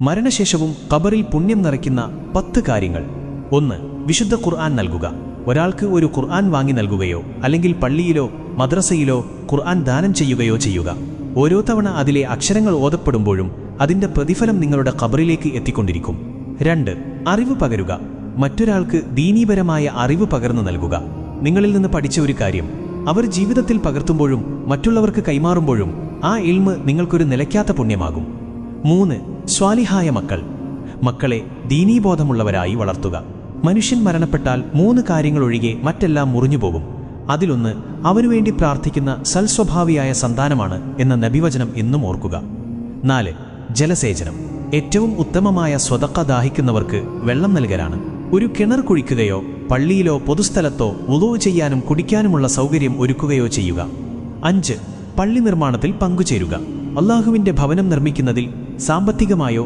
മരണശേഷവും ഖബറിൽ പുണ്യം നിറയ്ക്കുന്ന 10 കാര്യങ്ങൾ. 1. വിശുദ്ധ ഖുർആൻ നൽകുക. ഒരാൾക്ക് ഒരു ഖുർആൻ വാങ്ങി നൽകുകയോ അല്ലെങ്കിൽ പള്ളിയിലോ മദ്രസയിലോ ഖുർആൻ ദാനം ചെയ്യുകയോ ചെയ്യുക. ഓരോ തവണ അതിലെ അക്ഷരങ്ങൾ ഓതപ്പെടുമ്പോഴും അതിൻ്റെ പ്രതിഫലം നിങ്ങളുടെ ഖബറിലേക്ക് എത്തിക്കൊണ്ടിരിക്കും. 2. അറിവ് പകരുക. മറ്റൊരാൾക്ക് ദീനീപരമായ അറിവ് പകർന്നു നൽകുക. നിങ്ങളിൽ നിന്ന് പഠിച്ച ഒരു കാര്യം അവർ ജീവിതത്തിൽ പകർത്തുമ്പോഴും മറ്റുള്ളവർക്ക് കൈമാറുമ്പോഴും ആ ഇൽമ് നിങ്ങൾക്കൊരു നിലയ്ക്കാത്ത പുണ്യമാകും. 3. സ്വാലിഹായ മക്കൾ. മക്കളെ ദീനീബോധമുള്ളവരായി വളർത്തുക. മനുഷ്യൻ മരണപ്പെട്ടാൽ 3 കാര്യങ്ങളൊഴികെ മറ്റെല്ലാം മുറിഞ്ഞുപോകും. അതിലൊന്ന് അവനുവേണ്ടി പ്രാർത്ഥിക്കുന്ന സൽസ്വഭാവിയായ സന്താനമാണ് എന്ന നബിവചനം എന്നും ഓർക്കുക. 4. ജലസേചനം. ഏറ്റവും ഉത്തമമായ സ്വതക്ക ദാഹിക്കുന്നവർക്ക് വെള്ളം നൽകലാണ്. ഒരു കിണർ കുഴിക്കുകയോ പള്ളിയിലോ പൊതുസ്ഥലത്തോ വുളൂ ചെയ്യാനും കുടിക്കാനുമുള്ള സൗകര്യം ഒരുക്കുകയോ ചെയ്യുക. 5. പള്ളി നിർമ്മാണത്തിൽ പങ്കുചേരുക. അള്ളാഹുവിൻ്റെ ഭവനം നിർമ്മിക്കുന്നതിൽ സാമ്പത്തികമായോ